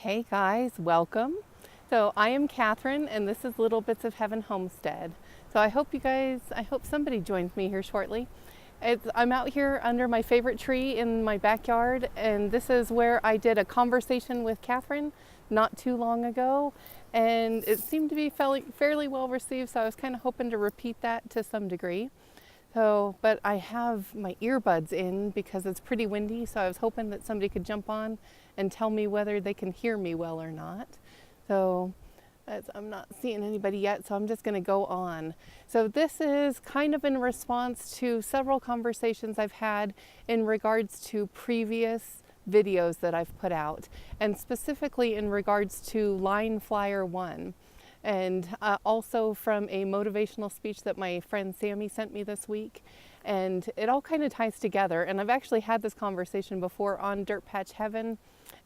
Hey guys, welcome. So I am Kathryn and this is Little Bits of Heaven Homestead. So I hope somebody joins me here shortly. I'm out here under my favorite tree in my backyard, and this is where I did a conversation with Kathryn not too long ago, and it seemed to be fairly well received, so I was kind of hoping to repeat that to some degree. So, but I have my earbuds in because it's pretty windy, so I was hoping that somebody could jump on and tell me whether they can hear me well or not. So, I'm not seeing anybody yet, so I'm just going to go on. So this is kind of in response to several conversations I've had in regards to previous videos that I've put out, and specifically in regards to Line Flyer 1. And also from a motivational speech that my friend Sammy sent me this week. And it all kind of ties together. And I've actually had this conversation before on Dirt Patch Heaven,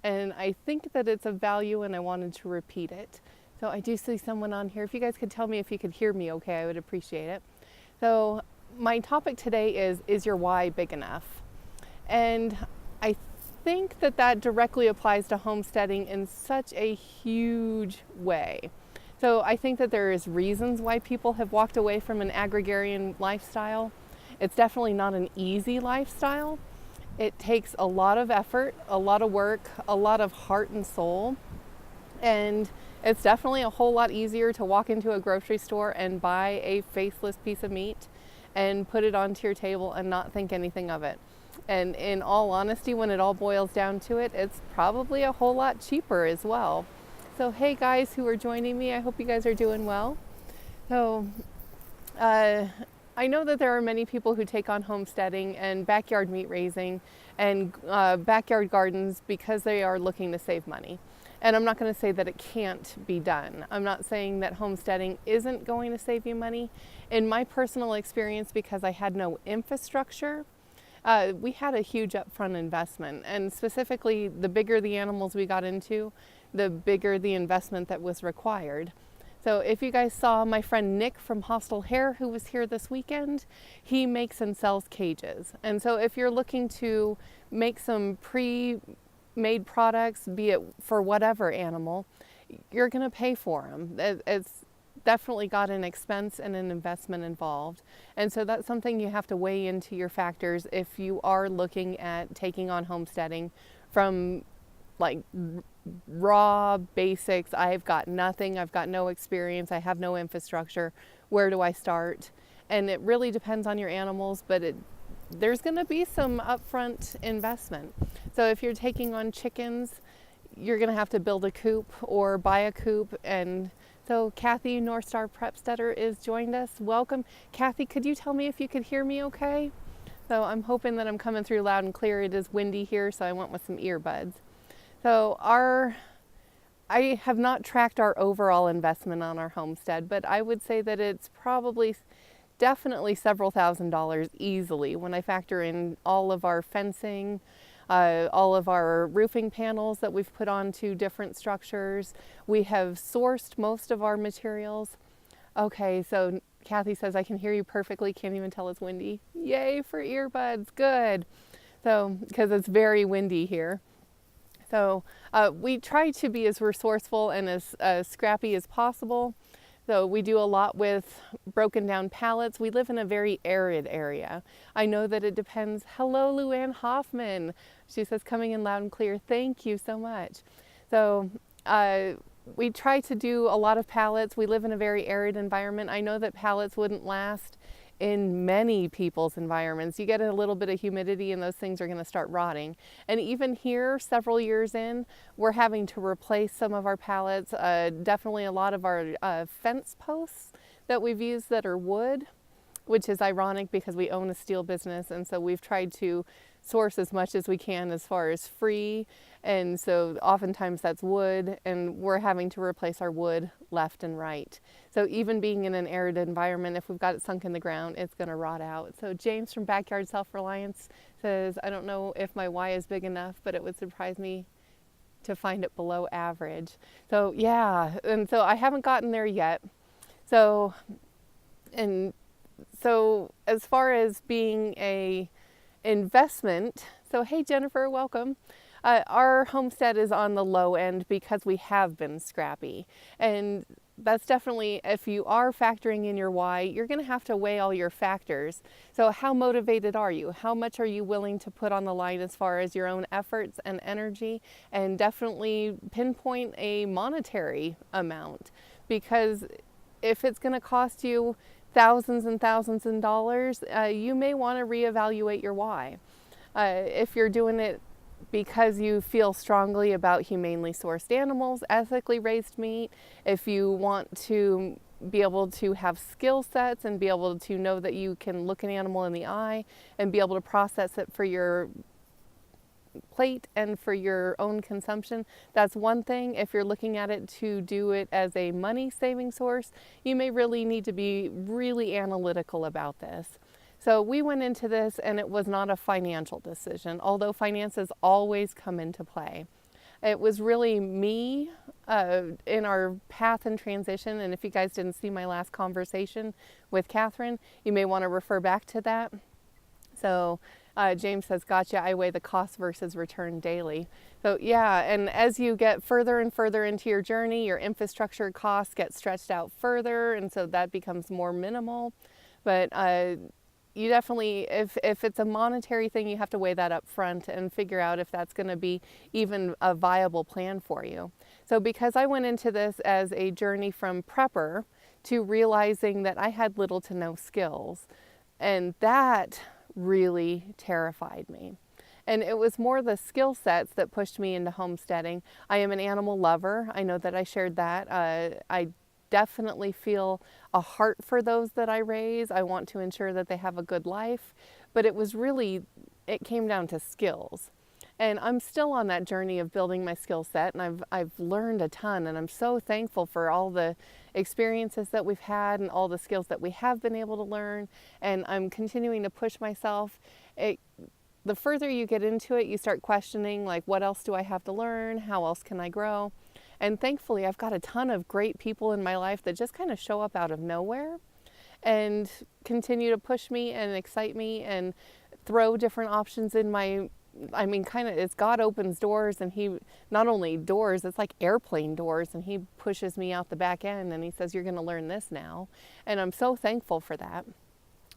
and I think that it's of value and I wanted to repeat it. So I do see someone on here. If you guys could tell me if you could hear me okay, I would appreciate it. So my topic today is your why big enough? And I think that that directly applies to homesteading in such a huge way. So I think that there is reasons why people have walked away from an agrarian lifestyle. It's definitely not an easy lifestyle. It takes a lot of effort, a lot of work, a lot of heart and soul. And it's definitely a whole lot easier to walk into a grocery store and buy a faceless piece of meat and put it onto your table and not think anything of it. And in all honesty, when it all boils down to it, it's probably a whole lot cheaper as well. So hey guys who are joining me, I hope you guys are doing well. So I know that there are many people who take on homesteading and backyard meat raising and backyard gardens because they are looking to save money. And I'm not going to say that it can't be done. I'm not saying that homesteading isn't going to save you money. In my personal experience, because I had no infrastructure, we had a huge upfront investment, and specifically the bigger the animals we got into, the bigger the investment that was required. So if you guys saw my friend Nick from Hostile Hair, who was here this weekend, he makes and sells cages. And so if you're looking to make some pre-made products, be it for whatever animal, you're going to pay for them. It's definitely got an expense and an investment involved. And so that's something you have to weigh into your factors if you are looking at taking on homesteading from like raw basics. I've got nothing, I've got no experience, I have no infrastructure. Where do I start? And it really depends on your animals, but there's going to be some upfront investment. So if you're taking on chickens, you're going to have to build a coop or buy a coop. And so Kathy North Star Prepstetter is joined us. Welcome. Kathy, could you tell me if you could hear me okay? So I'm hoping that I'm coming through loud and clear. It is windy here, so I went with some earbuds. So I have not tracked our overall investment on our homestead, but I would say that it's definitely several $1,000s easily when I factor in all of our fencing, all of our roofing panels that we've put onto different structures. We have sourced most of our materials. Okay, so Kathy says I can hear you perfectly, can't even tell it's windy. Yay for earbuds, good. So, because it's very windy here. So we try to be as resourceful and as scrappy as possible. So we do a lot with broken down pallets. We live in a very arid area. I know that it depends. Hello, Luann Hoffman. She says coming in loud and clear. Thank you so much. So we try to do a lot of pallets. We live in a very arid environment. I know that pallets wouldn't last in many people's environments. You get a little bit of humidity and those things are going to start rotting. And even here, several years in, we're having to replace some of our pallets. Definitely a lot of our fence posts that we've used that are wood, which is ironic because we own a steel business, and so we've tried to source as much as we can as far as free, and so oftentimes that's wood, and we're having to replace our wood left and right. So even being in an arid environment, if we've got it sunk in the ground, it's going to rot out. So James from Backyard Self-Reliance says, I don't know if my why is big enough, but it would surprise me to find it below average. So yeah, and so I haven't gotten there yet. So as far as being a investment, so hey Jennifer, welcome. Our homestead is on the low end because we have been scrappy. And that's definitely, if you are factoring in your why, you're going to have to weigh all your factors. So how motivated are you? How much are you willing to put on the line as far as your own efforts and energy? And definitely pinpoint a monetary amount, because if it's going to cost you thousands and thousands of dollars, you may want to reevaluate your why. If you're doing it because you feel strongly about humanely sourced animals, ethically raised meat, if you want to be able to have skill sets and be able to know that you can look an animal in the eye and be able to process it for your plate and for your own consumption, that's one thing. If you're looking at it to do it as a money saving source, you may really need to be really analytical about this. So we went into this and it was not a financial decision, although finances always come into play. It was really me in our path and transition. And if you guys didn't see my last conversation with Kathryn, you may want to refer back to that. So James says, gotcha, I weigh the cost versus return daily. So yeah, and as you get further and further into your journey, your infrastructure costs get stretched out further, and so that becomes more minimal. But you definitely, if it's a monetary thing, you have to weigh that up front and figure out if that's going to be even a viable plan for you. So because I went into this as a journey from prepper to realizing that I had little to no skills, and that really terrified me. And it was more the skill sets that pushed me into homesteading. I am an animal lover. I know that I shared that. I definitely feel a heart for those that I raise. I want to ensure that they have a good life, but it came down to skills. And I'm still on that journey of building my skill set, and I've learned a ton, and I'm so thankful for all the experiences that we've had and all the skills that we have been able to learn, and I'm continuing to push myself. The further you get into it, you start questioning, like, what else do I have to learn? How else can I grow? And thankfully, I've got a ton of great people in my life that just kind of show up out of nowhere and continue to push me and excite me and throw different options in my, it's God opens doors, and he, not only doors, it's like airplane doors, and he pushes me out the back end and he says, you're going to learn this now. And I'm so thankful for that,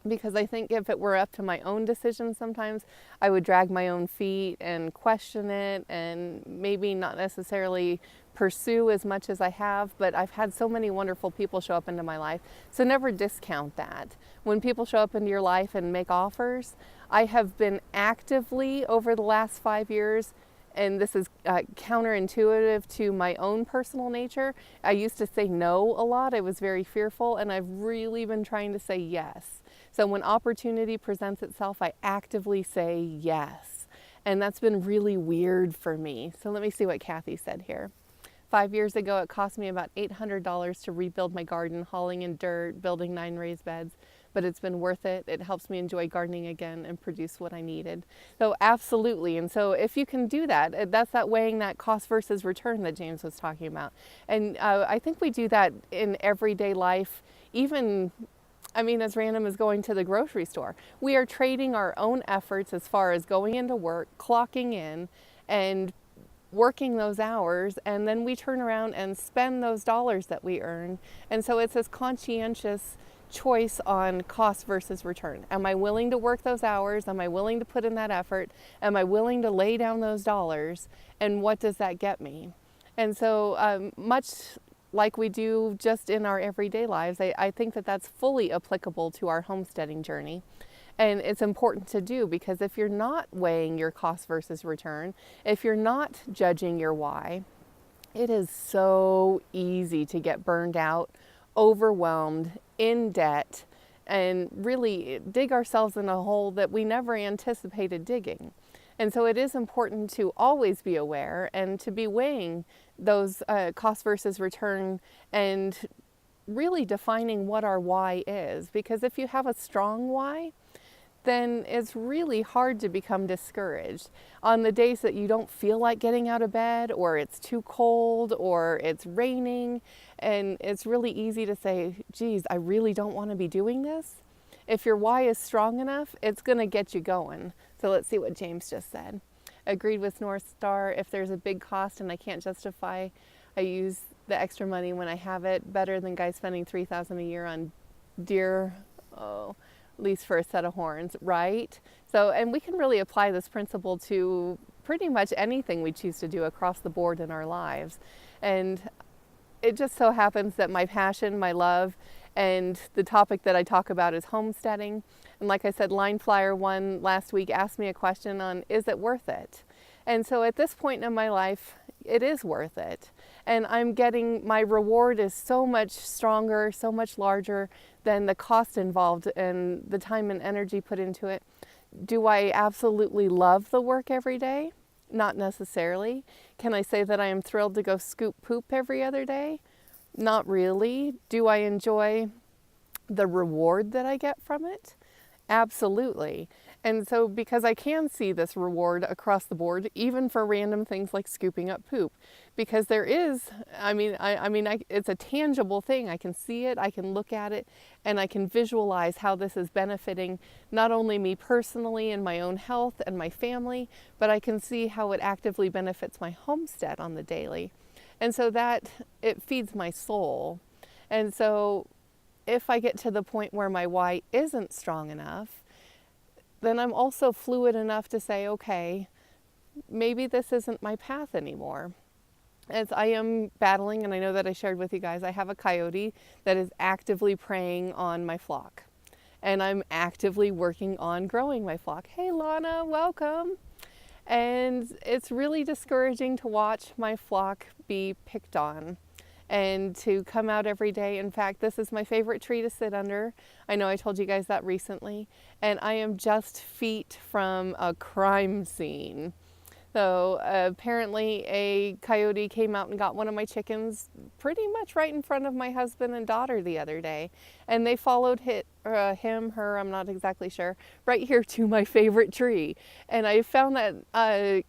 because I think if it were up to my own decisions, sometimes I would drag my own feet and question it and maybe not necessarily pursue as much as I have. But I've had so many wonderful people show up into my life, so never discount that. When people show up into your life and make offers, I have been actively over the last 5 years, and this is counterintuitive to my own personal nature. I used to say no a lot. I was very fearful, and I've really been trying to say yes. So when opportunity presents itself, I actively say yes. And that's been really weird for me. So let me see what Kathy said here. 5 years ago, it cost me about $800 to rebuild my garden, hauling in dirt, building 9 raised beds. But it's been worth it. It helps me enjoy gardening again and produce what I needed. So absolutely. And so if you can do that, that's that weighing that cost versus return that James was talking about. And I think we do that in everyday life, even, as random as going to the grocery store. We are trading our own efforts as far as going into work, clocking in, and working those hours, and then we turn around and spend those dollars that we earn. And so it's this conscientious choice on cost versus return. Am I willing to work those hours? Am I willing to put in that effort? Am I willing to lay down those dollars? And what does that get me? And so much like we do just in our everyday lives, I think that that's fully applicable to our homesteading journey. And it's important to do, because if you're not weighing your cost versus return, if you're not judging your why, it is so easy to get burned out, overwhelmed, in debt, and really dig ourselves in a hole that we never anticipated digging. And so it is important to always be aware and to be weighing those cost versus return and really defining what our why is. Because if you have a strong why, then it's really hard to become discouraged. On the days that you don't feel like getting out of bed, or it's too cold, or it's raining, and it's really easy to say, geez, I really don't want to be doing this. If your why is strong enough, it's going to get you going. So let's see what James just said. agreed with North Star, if there's a big cost and I can't justify, I use the extra money when I have it. Better than guys spending $3,000 a year on deer, at least for a set of horns, right? So, and we can really apply this principle to pretty much anything we choose to do across the board in our lives. And it just so happens that my passion, my love, and the topic that I talk about is homesteading. And like I said, Line Flyer One last week asked me a question on, is it worth it? And so at this point in my life, it is worth it. And I'm getting, my reward is so much stronger, so much larger than the cost involved and the time and energy put into it. Do I absolutely love the work every day? Not necessarily. Can I say that I am thrilled to go scoop poop every other day? Not really. Do I enjoy the reward that I get from it? Absolutely. And so because I can see this reward across the board, even for random things like scooping up poop, because there is, it's a tangible thing. I can see it, I can look at it, and I can visualize how this is benefiting not only me personally and my own health and my family, but I can see how it actively benefits my homestead on the daily. And so that, it feeds my soul. And so if I get to the point where my why isn't strong enough, then I'm also fluid enough to say, okay, maybe this isn't my path anymore. As I am battling, and I know that I shared with you guys, I have a coyote that is actively preying on my flock. And I'm actively working on growing my flock. Hey Lana, welcome. And it's really discouraging to watch my flock be picked on and to come out every day. In fact, this is my favorite tree to sit under. I know I told you guys that recently. And I am just feet from a crime scene. So apparently a coyote came out and got one of my chickens pretty much right in front of my husband and daughter the other day. And they followed him, her, I'm not exactly sure, right here to my favorite tree. And I found that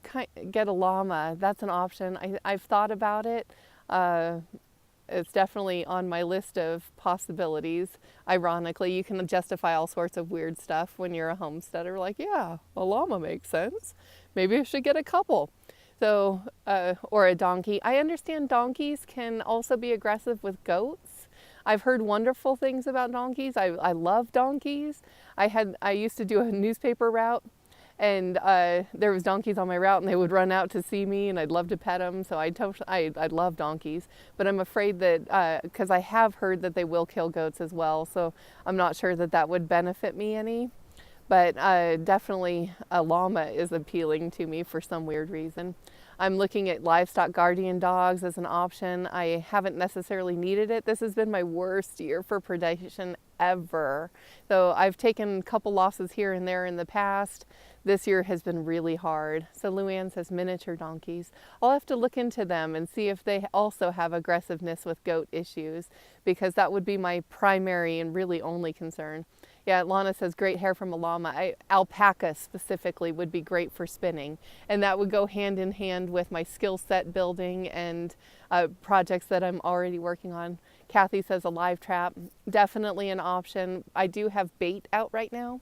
get a llama, that's an option. I've thought about it. It's definitely on my list of possibilities. Ironically, you can justify all sorts of weird stuff when you're a homesteader, like, yeah, a llama makes sense. Maybe I should get a couple. So, or a donkey. I understand donkeys can also be aggressive with goats. I've heard wonderful things about donkeys. I love donkeys. I used to do a newspaper route, and there was donkeys on my route, and they would run out to see me, and I'd love to pet them. So I love donkeys, but I'm afraid that because I have heard that they will kill goats as well. So I'm not sure that that would benefit me any. But definitely a llama is appealing to me for some weird reason. I'm looking at livestock guardian dogs as an option. I haven't necessarily needed it. This has been my worst year for predation ever. So I've taken a couple losses here and there in the past. This year has been really hard. So Luann says miniature donkeys. I'll have to look into them and see if they also have aggressiveness with goat issues, because that would be my primary and really only concern. Yeah, Lana says great hair from a llama. Alpaca specifically would be great for spinning, and that would go hand in hand with my skill set building and projects that I'm already working on. Kathy says a live trap, definitely an option. I do have bait out right now,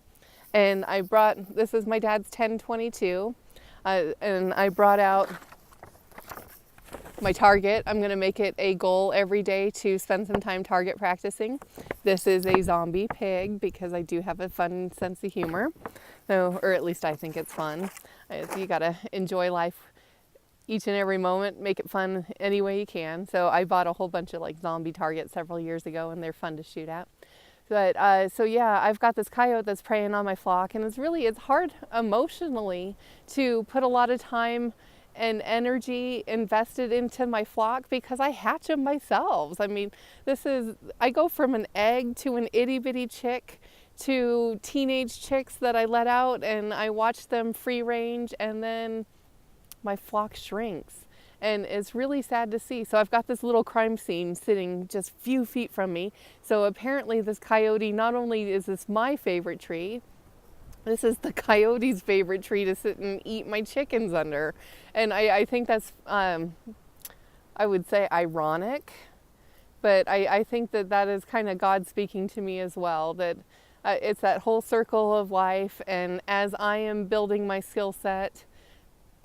and I brought, this is my dad's 1022, and I brought out my target. I'm going to make it a goal every day to spend some time target practicing. This is a zombie pig because I do have a fun sense of humor. So, or at least I think it's fun. You got to enjoy life each and every moment, make it fun any way you can. So I bought a whole bunch of like zombie targets several years ago, and they're fun to shoot at. But so yeah, I've got this coyote that's preying on my flock, and it's hard emotionally to put a lot of time and energy invested into my flock because I hatch them myself. I mean, I go from an egg to an itty bitty chick to teenage chicks that I let out and I watch them free range, and then my flock shrinks. And it's really sad to see. So I've got this little crime scene sitting just a few feet from me. So apparently this coyote, not only is this my favorite tree, this is the coyote's favorite tree to sit and eat my chickens under. And I think that's, I would say ironic, but I think that is kind of God speaking to me as well, that it's that whole circle of life. And as I am building my skill set,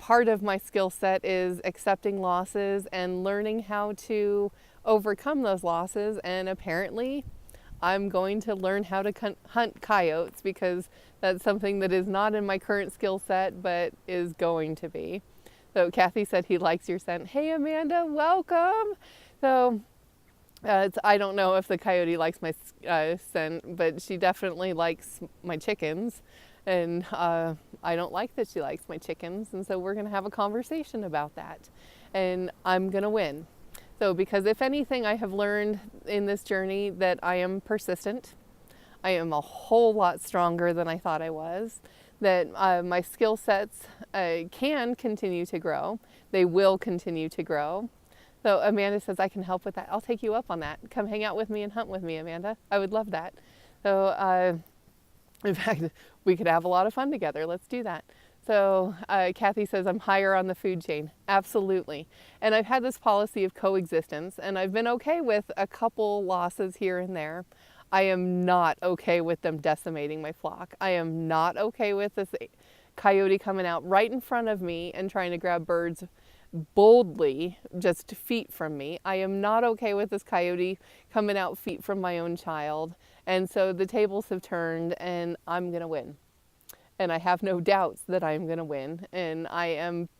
part of my skill set is accepting losses and learning how to overcome those losses. And apparently I'm going to learn how to hunt coyotes, because that's something that is not in my current skill set, but is going to be. So Kathy said he likes your scent. Hey Amanda, welcome. So I don't know if the coyote likes my scent, but she definitely likes my chickens. And I don't like that she likes my chickens. And so we're going to have a conversation about that. And I'm going to win. So because if anything, I have learned in this journey that I am persistent. I am a whole lot stronger than I thought I was. That my skill sets can continue to grow. They will continue to grow. So Amanda says, I can help with that. I'll take you up on that. Come hang out with me and hunt with me, Amanda. I would love that. So in fact, we could have a lot of fun together. Let's do that. So Kathy says, I'm higher on the food chain. Absolutely. And I've had this policy of coexistence, and I've been okay with a couple losses here and there. I am not okay with them decimating my flock. I am not okay with this coyote coming out right in front of me and trying to grab birds boldly just feet from me. I am not okay with this coyote coming out feet from my own child. And so the tables have turned, and I'm going to win. And I have no doubts that I am going to win. And I am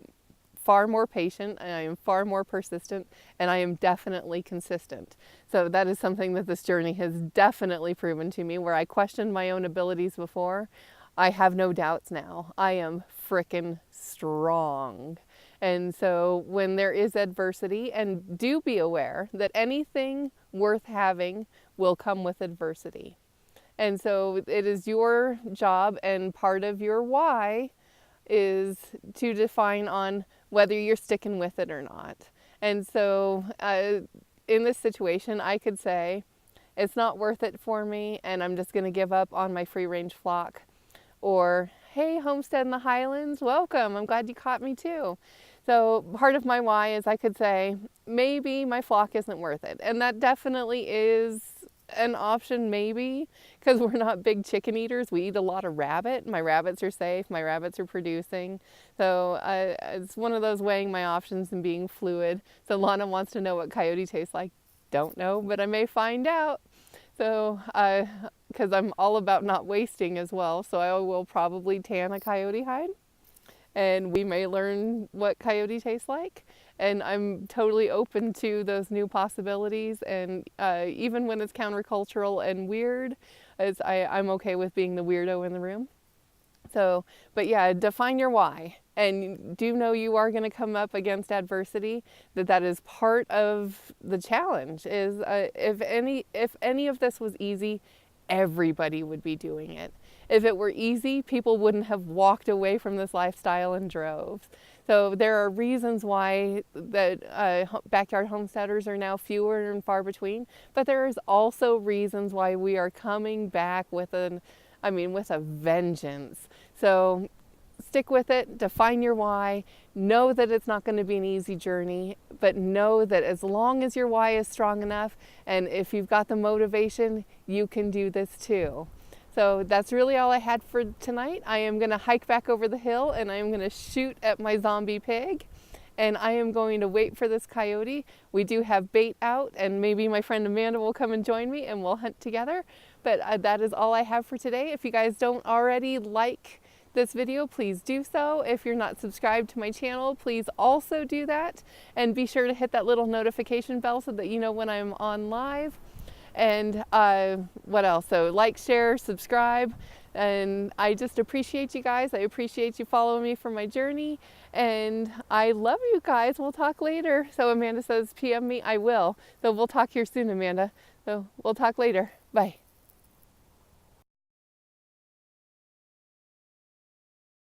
far more patient, and I am far more persistent, and I am definitely consistent. So that is something that this journey has definitely proven to me. Where I questioned my own abilities before, I have no doubts now. I am frickin' strong. And so when there is adversity, and do be aware that anything worth having will come with adversity. And so it is your job, and part of your why is to define on whether you're sticking with it or not. And so in this situation, I could say, it's not worth it for me, and I'm just going to give up on my free range flock. Or, hey, Homestead in the Highlands, welcome. I'm glad you caught me too. So part of my why is I could say, maybe my flock isn't worth it. And that definitely is an option, maybe, because we're not big chicken eaters. We eat a lot of rabbit. My rabbits are safe. My rabbits are producing. So it's one of those weighing my options and being fluid. So Lana wants to know what coyote tastes like. Don't know, but I may find out. So because I'm all about not wasting as well. So I will probably tan a coyote hide, and we may learn what coyote tastes like. And I'm totally open to those new possibilities. And even when it's countercultural and weird, I'm okay with being the weirdo in the room. So, but yeah, define your why. And do know you are going to come up against adversity, that is part of the challenge. Is if any of this was easy, everybody would be doing it. If it were easy, people wouldn't have walked away from this lifestyle in droves. So there are reasons why that backyard homesteaders are now fewer and far between, but there is also reasons why we are coming back with a vengeance. So stick with it, define your why, know that it's not going to be an easy journey, but know that as long as your why is strong enough, and if you've got the motivation, you can do this too. So that's really all I had for tonight. I am going to hike back over the hill, and I am going to shoot at my zombie pig, and I am going to wait for this coyote. We do have bait out, and maybe my friend Amanda will come and join me and we'll hunt together. But that is all I have for today. If you guys don't already like this video, please do so. If you're not subscribed to my channel, please also do that, and be sure to hit that little notification bell so that you know when I'm on live. And what else? So like, share, subscribe, and I just appreciate you guys. I appreciate you following me for my journey, and I love you guys. We'll talk later. So Amanda says PM me. I will. So we'll talk here soon, Amanda. So we'll talk later. Bye.